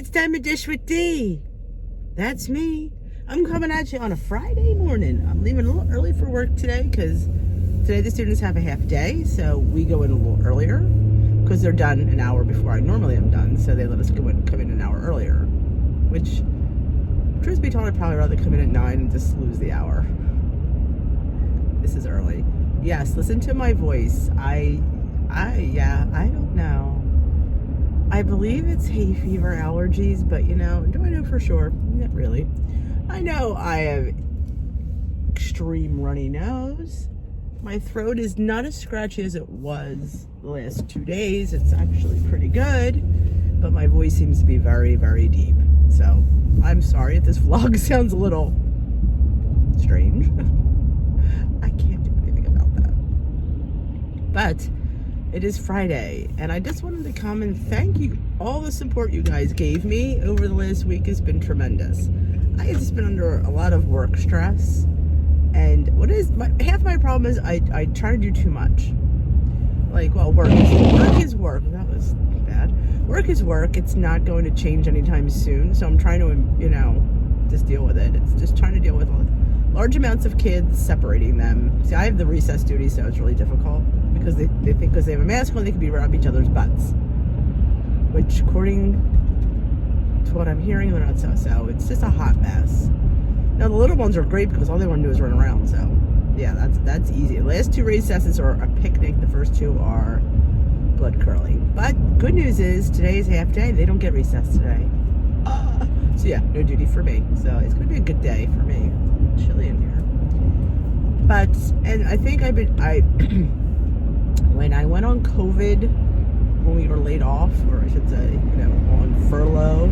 it's time to dish with D. That's me. I'm coming at you on a Friday morning. I'm leaving a little early for work today because today the students have a half day, so we go in a little earlier because they're done an hour before I normally am done, so they let us come in an hour earlier, which, truth be told, I'd probably rather come in at 9 and just lose the hour. This is early. Yes, listen to my voice. I don't know. I believe it's hay fever allergies, but do I know for sure? Not really. I know I have extreme runny nose. My throat is not as scratchy as it was the last 2 days. It's actually pretty good, but my voice seems to be very, very deep. So I'm sorry if this vlog sounds a little strange. I can't do anything about that. But it is Friday, and I just wanted to come and thank you. All the support you guys gave me over the last week has been tremendous. I have just been under a lot of work stress, and half my problem is I try to do too much. Like, well, work is work. That was bad. Work is work. It's not going to change anytime soon, so I'm trying to, just deal with it. It's just trying to deal with large amounts of kids, separating them. See, I have the recess duty, so it's really difficult because they think because they have a mask on, they can be around each other's butts. Which, according to what I'm hearing, they're not so. It's just a hot mess. Now, the little ones are great because all they want to do is run around, so yeah, that's easy. The last 2 recesses are a picnic. The first 2 are blood curling. But good news is, today is half day. They don't get recess today. So yeah, no duty for me. So it's going to be a good day for me. Chilly in here. But, and I think when I went on COVID, when we were laid off, or I should say, on furlough,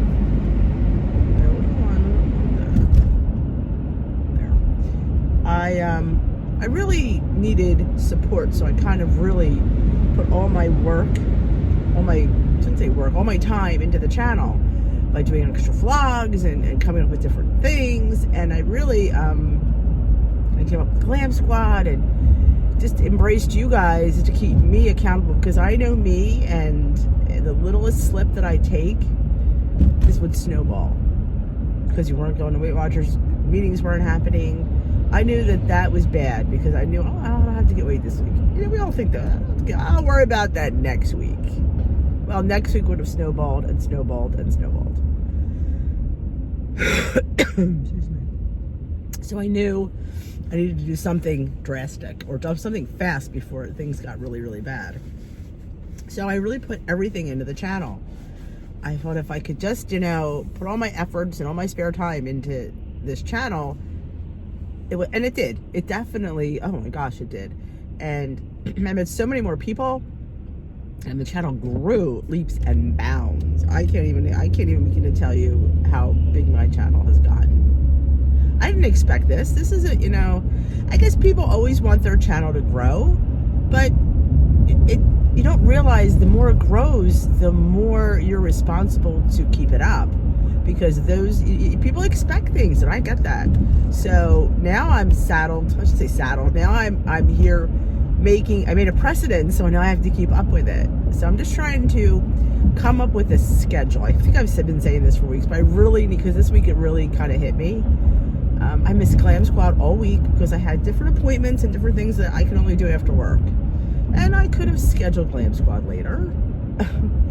I really needed support, so I kind of really put all my time into the channel by doing extra vlogs and coming up with different things. And I really, I came up with Glam Squad and just embraced you guys to keep me accountable, because I know me, and the littlest slip that I take, this would snowball. Because you weren't going to Weight Watchers, meetings weren't happening. I knew that was bad, because I knew, I don't have to get weight this week. We all think that. I'll worry about that next week. Well, next week would have snowballed and snowballed and snowballed. Excuse me. So I knew I needed to do something drastic, or do something fast before things got really, really bad. So I really put everything into the channel. I thought if I could just, put all my efforts and all my spare time into this channel, and it did. It definitely, oh my gosh, it did. And I met so many more people, and the channel grew leaps and bounds. I can't even begin to tell you how big my channel has gotten. I didn't expect this. This is I guess people always want their channel to grow, but you don't realize the more it grows, the more you're responsible to keep it up, because people expect things, and I get that. So now I'm saddled. I should say saddled. Now I'm here I made a precedent, so now I have to keep up with it. So I'm just trying to come up with a schedule. I think I've been saying this for weeks, but I really, because this week it really kind of hit me. I missed Glam Squad all week because I had different appointments and different things that I can only do after work. And I could have scheduled Glam Squad later. I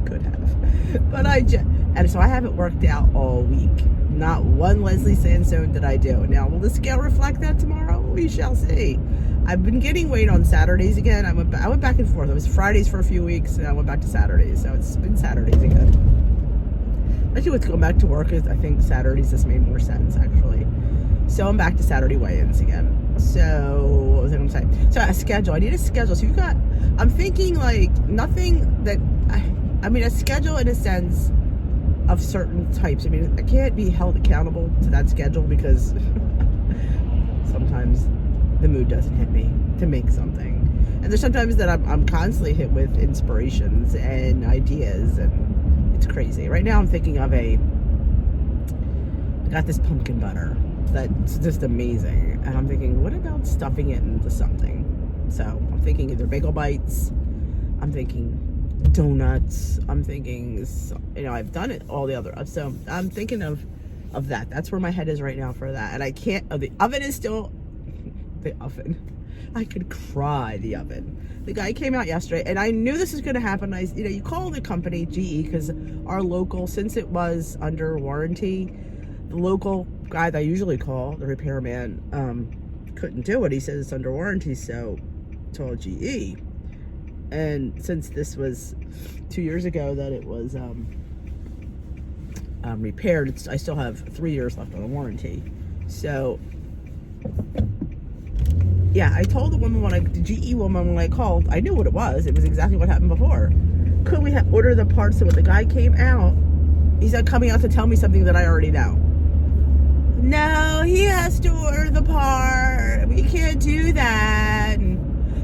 could have. But and so I haven't worked out all week. Not one Leslie Sandstone did I do. Now, will the scale reflect that tomorrow? We shall see. I've been getting weight on Saturdays again. I went back and forth. It was Fridays for a few weeks, and I went back to Saturdays. So it's been Saturdays again. Actually, with going back to work, I think Saturdays just made more sense, actually. So I'm back to Saturday weigh-ins again. So what was I going to say? So a schedule. I need a schedule. So I'm thinking like nothing that, a schedule in a sense of certain types. I can't be held accountable to that schedule because sometimes the mood doesn't hit me to make something. And there's sometimes that I'm constantly hit with inspirations and ideas, and it's crazy. Right now I'm thinking of I got this pumpkin butter that's just amazing, and I'm thinking, what about stuffing it into something? So I'm thinking either bagel bites, I'm thinking donuts. I'm thinking, I've done it all the other, so I'm thinking of that. That's where my head is right now for that. And I can't, the oven is still, the oven. I could cry, the oven. The guy came out yesterday, and I knew this was going to happen. You call the company, GE, because our local, since it was under warranty, the local guy that I usually call, the repairman, couldn't do it. He says it's under warranty, so told GE. And since this was 2 years ago that it was repaired, I still have 3 years left on the warranty. So yeah, I told the woman the GE woman when I called, I knew what it was. It was exactly what happened before. Could we order the parts? So when the guy came out, he's not coming out to tell me something that I already know. No, he has to order the part. We can't do that.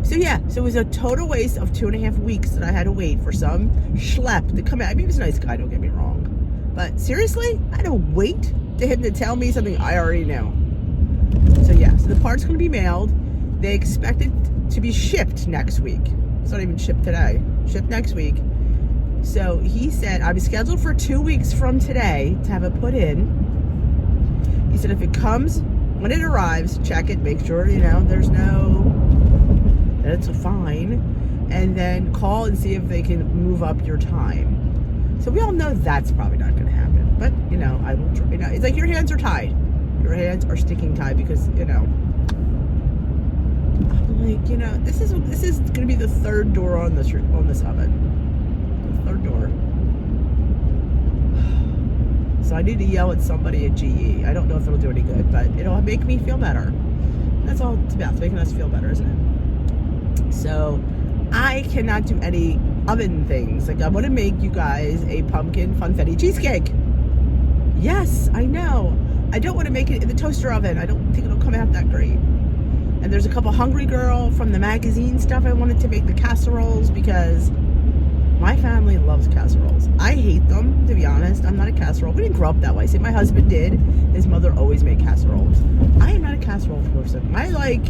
So it was a total waste of 2.5 weeks that I had to wait for some schlep to come out. I mean, he was a nice guy, don't get me wrong. But seriously, I had to wait to him to tell me something I already know. So so the part's going to be mailed. They expect it to be shipped next week. It's not even shipped today. Shipped next week. So he said, I'll be scheduled for 2 weeks from today to have it put in. He said, if it comes, when it arrives, check it, make sure, there's that it's a fine, and then call and see if they can move up your time. So we all know that's probably not going to happen. But, I will try. It's like your hands are tied. Your hands are sticking tied because, I'm like, this is going to be the third door on this oven. The third door. So I need to yell at somebody at GE. I don't know if it'll do any good, but it'll make me feel better. That's all it's about, making us feel better, isn't it? So I cannot do any oven things. Like, I want to make you guys a pumpkin funfetti cheesecake. Yes, I know. I don't want to make it in the toaster oven. I don't think it'll come out that great. And there's a couple Hungry Girl from the magazine stuff. I wanted to make the casseroles because my family loves casseroles. I hate them, to be honest. I'm not a casserole. We didn't grow up that way. See, my husband did. His mother always made casseroles. I am not a casserole person. I like,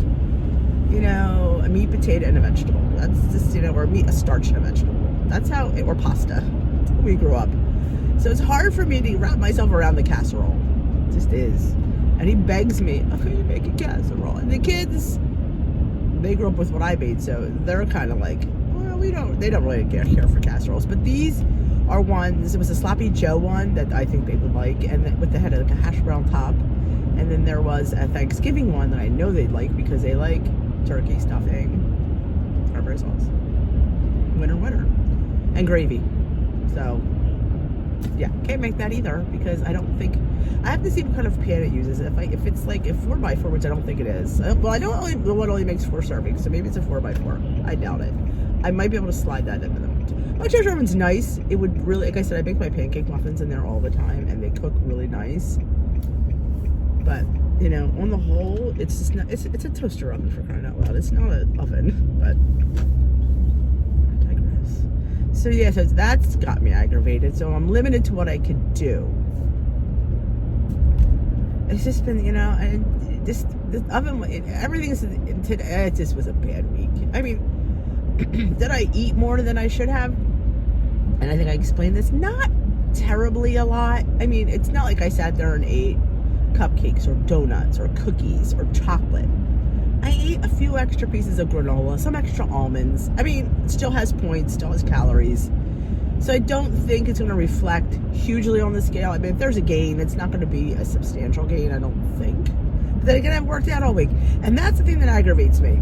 a meat, potato, and a vegetable. That's just, or a starch and a vegetable. That's how, or pasta. That's how we grew up. So it's hard for me to wrap myself around the casserole. It just is. And he begs me, oh, can you make a casserole? And the kids, they grew up with what I made, so they're kind of like, well, they don't really care for casseroles. But these are ones, it was a Sloppy Joe one that I think they would like, and with the head of a hash brown top. And then there was a Thanksgiving one that I know they'd like because they like turkey stuffing, cranberry sauce, winter, and gravy. So yeah, can't make that either because I don't think, I have to see what kind of pan it uses. If it's like a 4x4, which I don't think it is. Well, I know the one only makes 4 servings, so maybe it's a 4x4. I doubt it. I might be able to slide that into them. My toaster oven's nice. It would really, like I said, I make my pancake muffins in there all the time, and they cook really nice. But on the whole, it's just not, it's a toaster oven for crying out loud. It's not an oven, but I digress. So so that's got me aggravated. So I'm limited to what I could do. It's just been, and this oven, it just was a bad week. I mean, did I eat more than I should have? And I think I explained this, not terribly a lot. I mean, it's not like I sat there and ate cupcakes or donuts or cookies or chocolate. I ate a few extra pieces of granola, some extra almonds. I mean, it still has points, still has calories. So I don't think it's going to reflect hugely on the scale. I mean, if there's a gain, it's not going to be a substantial gain, I don't think. But then again, I've worked out all week. And that's the thing that aggravates me.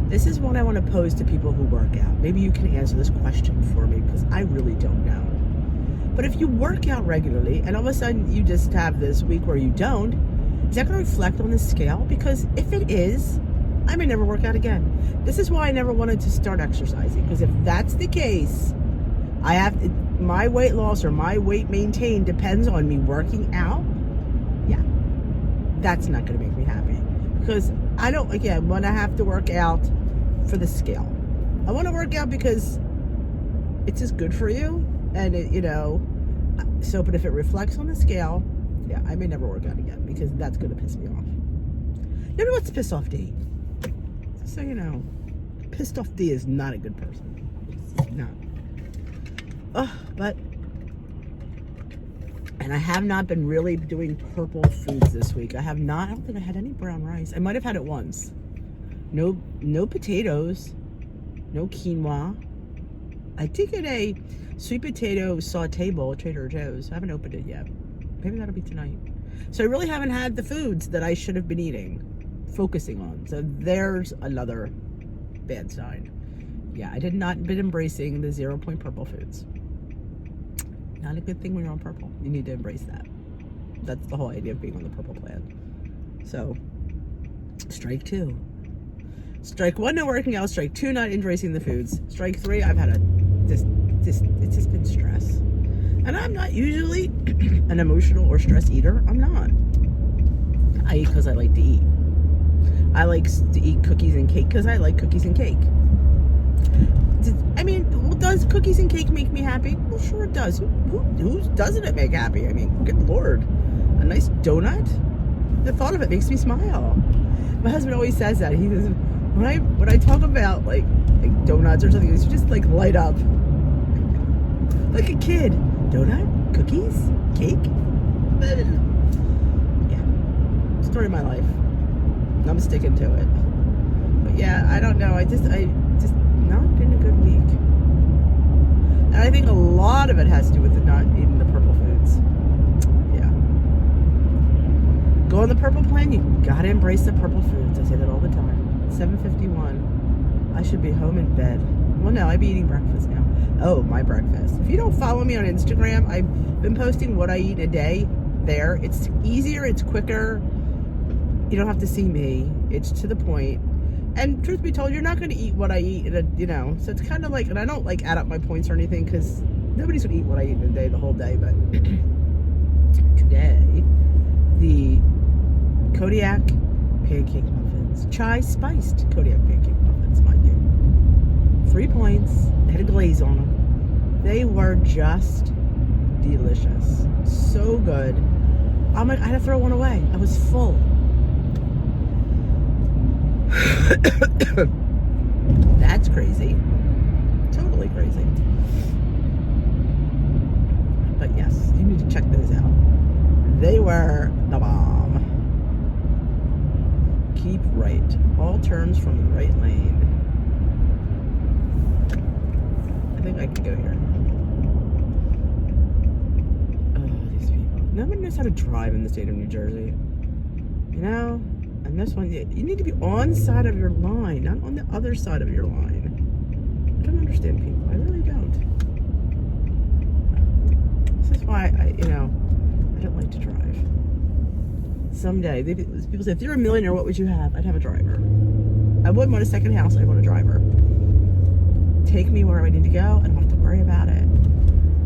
This is what I want to pose to people who work out. Maybe you can answer this question for me because I really don't know. But if you work out regularly and all of a sudden you just have this week where you don't, is that going to reflect on the scale? Because if it is, I may never work out again. This is why I never wanted to start exercising, because if that's the case, my weight loss or my weight maintained depends on me working out. Yeah, that's not going to make me happy because I don't, again, want to have to work out for the scale. I want to work out because it's just good for you, and so, but if it reflects on the scale, yeah, I may never work out again because that's going to piss me off. You know what's piss off, D? So Pissed off D is not a good person. It's not. But, and I have not been really doing purple foods this week. I don't think I had any brown rice. I might have had it once. No potatoes, no quinoa. I did get a sweet potato saute bowl at Trader Joe's. I haven't opened it yet. Maybe that'll be tonight. So I really haven't had the foods that I should have been focusing on. So there's another bad sign. Yeah, I did not been embracing the 0 point purple foods. Not a good thing when you're on purple. You need to embrace that. That's the whole idea of being on the purple plan. So, strike 2. Strike 1, no working out. Strike 2, not embracing the foods. Strike 3, I've had it's just been stress. And I'm not usually an emotional or stress eater. I'm not. I eat because I like to eat. I like to eat cookies and cake because I like cookies and cake. I mean, does cookies and cake make me happy? Well, sure it does. Who doesn't it make happy? I mean, good Lord. A nice donut? The thought of it makes me smile. My husband always says that. He says, when I talk about like donuts or something, it's just like light up. Like a kid. Donut? Cookies? Cake? Yeah. Story of my life. I'm sticking to it. But yeah, I don't know. I just not been a good week. And I think a lot of it has to do with not eating the purple foods. Yeah. Go on the purple plan, you gotta embrace the purple foods. I say that all the time. It's 7:51. I should be home in bed. Well, no, I'd be eating breakfast now. Oh, my breakfast. If you don't follow me on Instagram, I've been posting what I eat in a day there. It's easier, it's quicker. You don't have to see me. It's to the point. And truth be told, you're not going to eat what I eat in a, so it's kind of like, and I don't like add up my points or anything because nobody's going to eat what I eat in a day the whole day. But today, the Kodiak pancake muffins, chai spiced Kodiak pancake muffins, mind you. 3 points. They had a glaze on them. They were just delicious. So good. I had to throw one away. I was full. That's crazy. Totally crazy. But yes, you need to check those out. They were the bomb. Keep right. All turns from the right lane. I think I can go here. Oh, these people. Nobody knows how to drive in the state of New Jersey. You know? And this one, you need to be on side of your line, not on the other side of your line. I don't understand people. I really don't. This is why I don't like to drive. Someday, people say, if you're a millionaire, what would you have? I'd have a driver. I wouldn't want a second house. I'd want a driver. Take me where I need to go. I don't have to worry about it.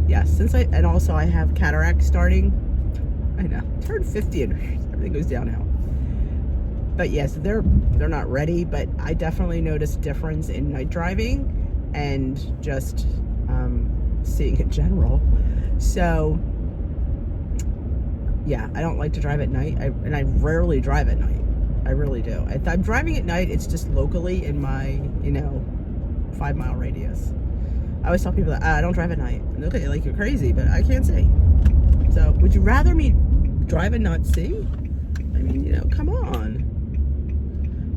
Yes, and also I have cataract starting. I know. Turn 50 and everything goes downhill. But yes, they're not ready, but I definitely noticed difference in night driving and just seeing in general. So yeah, I don't like to drive at night, and I rarely drive at night. I really do. If I'm driving at night, it's just locally in my 5-mile radius. I always tell people that I don't drive at night. And okay, like you're crazy, but I can't see. So would you rather me drive and not see? I mean, come on.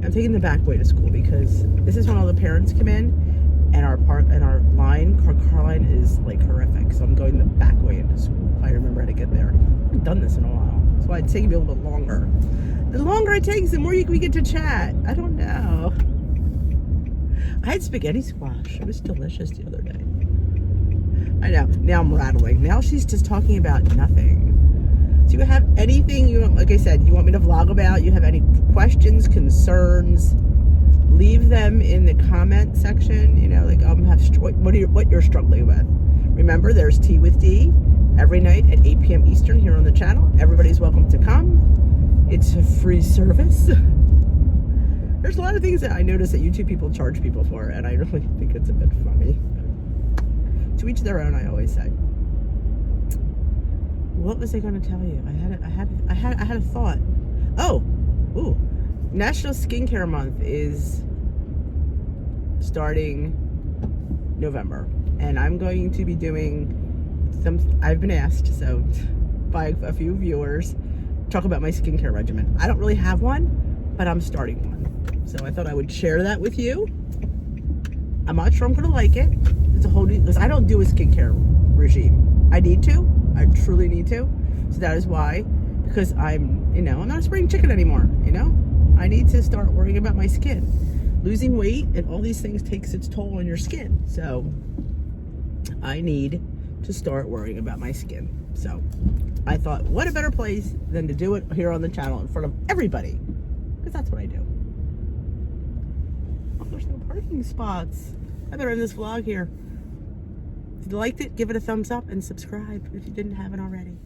I'm taking the back way to school because this is when all the parents come in, and our car line is like horrific. So I'm going the back way into school. If I remember how to get there. I haven't done this in a while, so it's taking me a little bit longer. The longer it takes, the more we get to chat. I don't know. I had spaghetti squash. It was delicious the other day. I know. Now I'm rattling. Now she's just talking about nothing. Do you have anything like I said, you want me to vlog about? You have any questions, concerns? Leave them in the comment section. What you're struggling with. Remember, there's Tea with D every night at 8 p.m. Eastern here on the channel. Everybody's welcome to come. It's a free service. There's a lot of things that I notice that YouTube people charge people for, and I really think it's a bit funny. To each their own, I always say. What was I going to tell you? I had a thought. Oh, National Skincare Month is starting November. And I'm going to be doing I've been asked, so by a few viewers, talk about my skincare regimen. I don't really have one, but I'm starting one. So I thought I would share that with you. I'm not sure I'm gonna like it. It's a whole new, because I don't do a skincare regime. I need to, I truly need to. So that is why, because I'm not a spring chicken anymore, I need to start worrying about my skin. Losing weight and all these things takes its toll on your skin. So I need to start worrying about my skin. So I thought, what a better place than to do it here on the channel in front of everybody, because that's what I do. Oh, there's no parking spots. I better end this vlog here. If you liked it, give it a thumbs up and subscribe if you didn't have it already.